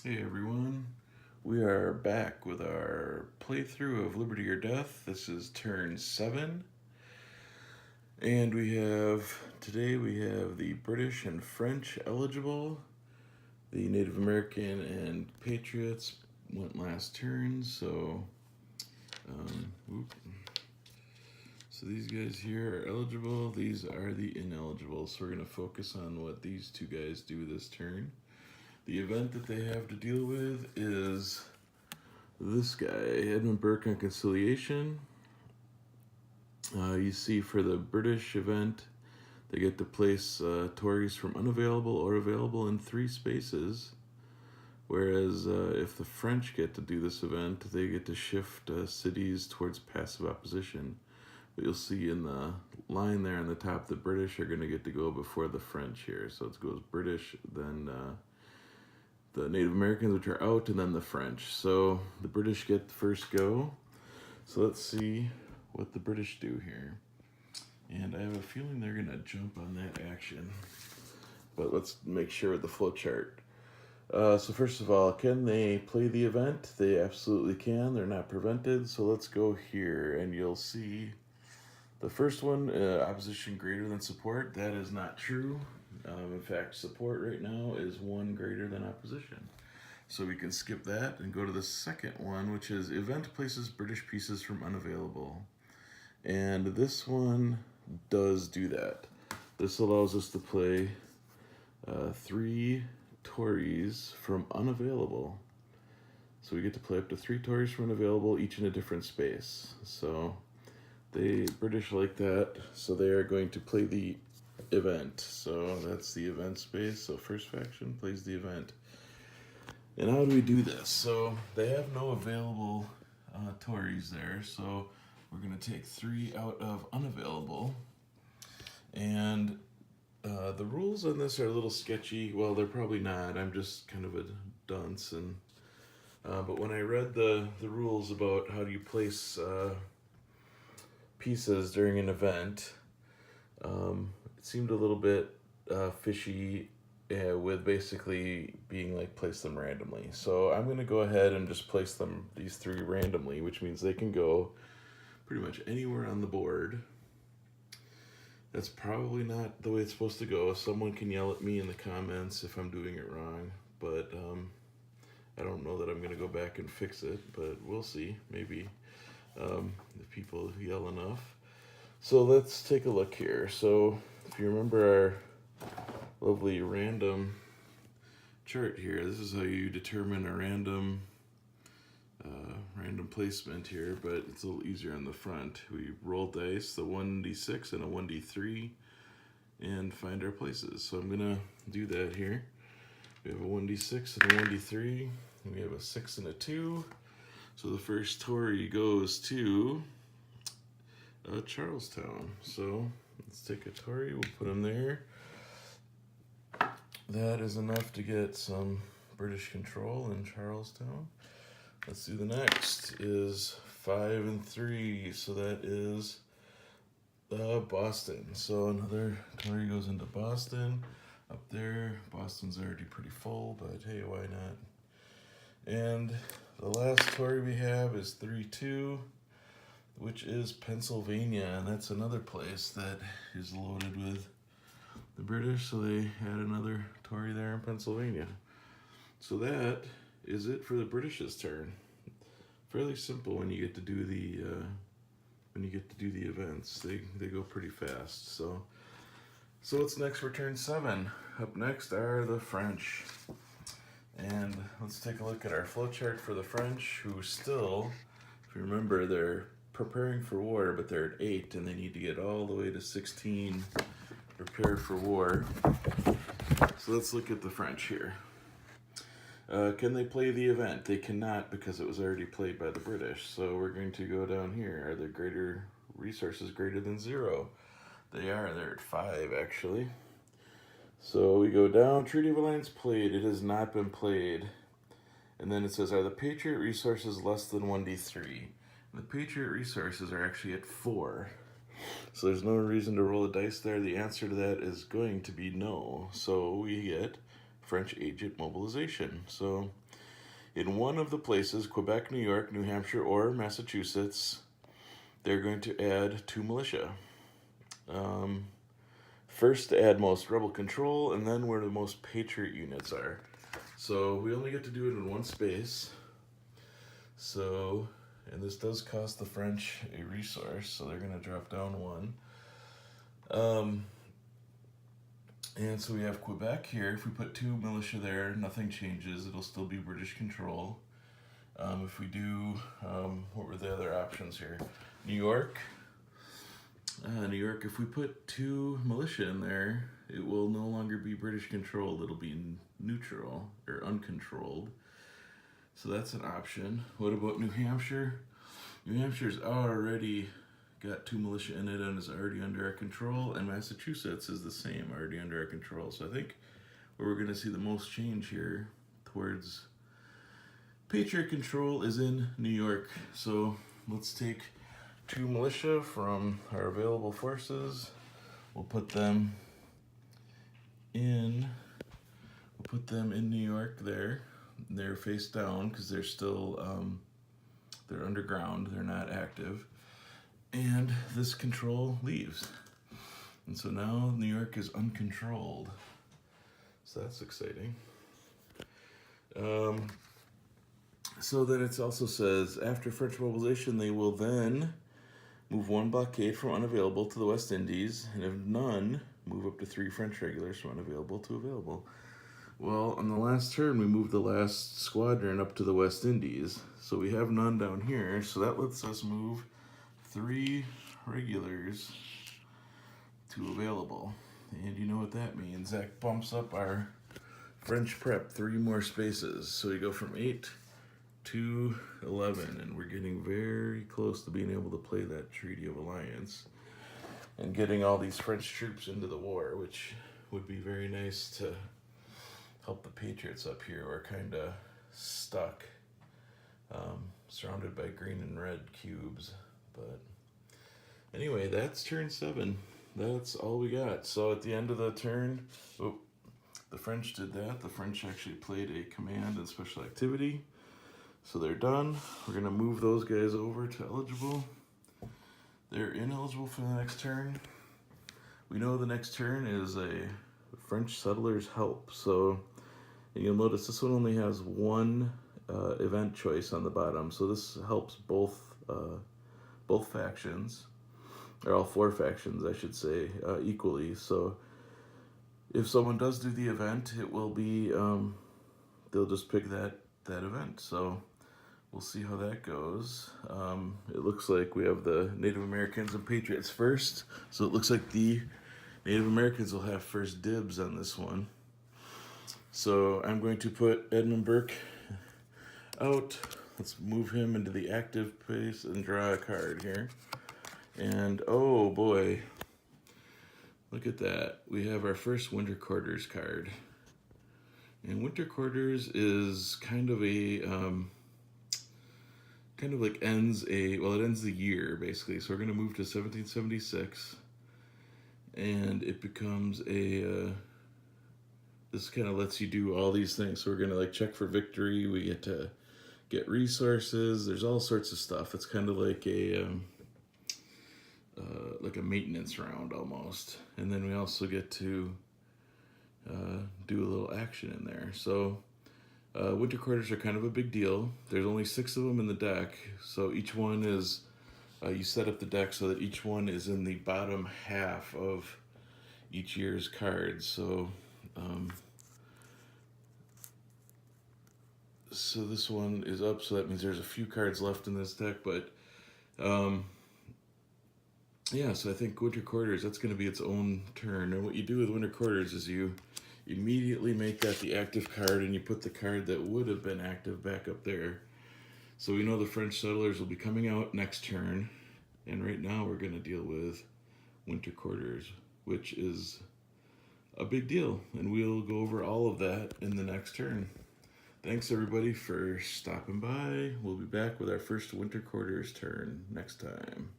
Hey everyone, we are back with our playthrough of Liberty or Death. This is turn 7, and today we have the British and French eligible. The Native American and Patriots went last turn, so these guys here are eligible. These are the ineligible, so we're going to focus on what these two guys do this turn. The event that they have to deal with is this guy, Edmund Burke on Conciliation. You see for the British event, they get to place Tories from unavailable or available in 3 spaces. Whereas if the French get to do this event, they get to shift cities towards passive opposition. But you'll see in the line there on the top, the British are going to get to go before the French here. So it goes British, then the Native Americans, which are out, and then the French. So the British get the first go. So let's see what the British do here. And I have a feeling they're going to jump on that action. But let's make sure with the flow chart. So first of all, can they play the event? They absolutely can. They're not prevented. So let's go here, and you'll see the first one, opposition greater than support. That is not true. In fact, support right now is 1 greater than opposition. So we can skip that and go to the second one, which is event places British pieces from unavailable. And this one does do that. This allows us to play 3 Tories from unavailable. So we get to play up to 3 Tories from unavailable, each in a different space. So the British like that, so they are going to play the event. So that's the event space. So first faction plays the event. And how do we do this? So they have no available Tories there, so we're going to take 3 out of unavailable. And the rules on this are a little sketchy. Well, they're probably not. I'm just kind of a dunce. And but when I read the rules about how do you place pieces during an event, it seemed a little bit fishy with basically being like place them randomly. So I'm going to go ahead and just place these 3 randomly, which means they can go pretty much anywhere on the board. That's probably not the way it's supposed to go. Someone can yell at me in the comments if I'm doing it wrong, but I don't know that I'm going to go back and fix it, but we'll see, maybe, if people yell enough. So let's take a look here. So if you remember our lovely random chart here, this is how you determine a random placement here, but it's a little easier on the front. We roll dice, the 1d6 and a 1d3, and find our places. So I'm gonna do that here. We have a 1d6 and a 1d3, and we have a 6 and a 2. So the first Tory goes to Charlestown. So let's take a Tory, we'll put him there. That is enough to get some British control in Charlestown. Let's do the next, is 5 and 3, so that is Boston. So another Tory goes into Boston. Up there, Boston's already pretty full, but hey, why not? And the last Tory we have is 3-2, which is Pennsylvania, and that's another place that is loaded with the British, so they had another Tory there in Pennsylvania. So that is it for the British's turn. Fairly simple when you get to do the events. They go pretty fast. So what's next for turn 7? Up next are the French. And let's take a look at our flowchart for the French, who still, if you remember, they're preparing for war, but they're at 8 and they need to get all the way to 16 prepare for war. So let's look at the French here. Can they play the event? They cannot, because it was already played by the British. So we're going to go down here. Are there greater resources greater than 0? They are. They're at 5, actually. So we go down. Treaty of Alliance played. It has not been played. And then it says, are the Patriot resources less than 1d3? And the Patriot resources are actually at 4. So there's no reason to roll a dice there. The answer to that is going to be no. So we get French agent mobilization. So in one of the places, Quebec, New York, New Hampshire, or Massachusetts, they're going to add 2 militia. First to add most rebel control, and then where the most patriot units are. So we only get to do it in one space. So, and this does cost the French a resource, so they're going to drop down 1. And so we have Quebec here. If we put 2 militia there, nothing changes. It'll still be British control. If we do, what were the other options here? New York. New York, if we put 2 militia in there, it will no longer be British controlled. It'll be neutral or uncontrolled. So that's an option. What about New Hampshire? New Hampshire's already got 2 militia in it and is already under our control, and Massachusetts is the same, already under our control. So I think where we're going to see the most change here towards patriot control is in New York. So let's take 2 militia from our available forces. We'll put them in New York there. They're face down because they're still they're underground, they're not active. And this control leaves. And so now New York is uncontrolled. So that's exciting. So then it also says, after French mobilization, they will then move 1 blockade from unavailable to the West Indies, and if none, move up to 3 French regulars from unavailable to available. Well, on the last turn, we moved the last squadron up to the West Indies. So we have none down here, so that lets us move 3 regulars to available. And you know what that means. That bumps up our French prep 3 more spaces. So we go from 8 to 11, and we're getting very close to being able to play that Treaty of Alliance and getting all these French troops into the war, which would be very nice to help the Patriots up here. We're kind of stuck, surrounded by green and red cubes. But anyway, that's turn 7. That's all we got. So at the end of the turn, the French did that. The French actually played a command and special activity. So they're done. We're going to move those guys over to eligible. They're ineligible for the next turn. We know the next turn is a French settlers help. So you'll notice this one only has 1 event choice on the bottom. So this helps both factions, or all 4 factions, I should say, equally. So if someone does do the event, it will be, they'll just pick that event. So we'll see how that goes. It looks like we have the Native Americans and Patriots first. So it looks like the Native Americans will have first dibs on this one. So I'm going to put Edmund Burke out. Let's move him into the active place and draw a card here. And oh boy, look at that. We have our first Winter Quarters card. And Winter Quarters is kind of a, it ends the year basically. So we're going to move to 1776. And it becomes this kind of lets you do all these things. So we're going to check for victory. We get to get resources. There's all sorts of stuff. It's kind of like a maintenance round almost. And then we also get to do a little action in there. So Winter Quarters are kind of a big deal. There's only 6 of them in the deck. So each one is, you set up the deck so that each one is in the bottom half of each year's cards. So so this one is up, so that means there's a few cards left in this deck, but yeah, so I think Winter Quarters, that's going to be its own turn. And what you do with Winter Quarters is you immediately make that the active card, and you put the card that would have been active back up there. So we know the French settlers will be coming out next turn, and right now we're going to deal with Winter Quarters, which is a big deal, and we'll go over all of that in the next turn. Thanks everybody for stopping by. We'll be back with our first Winter Quarters turn next time.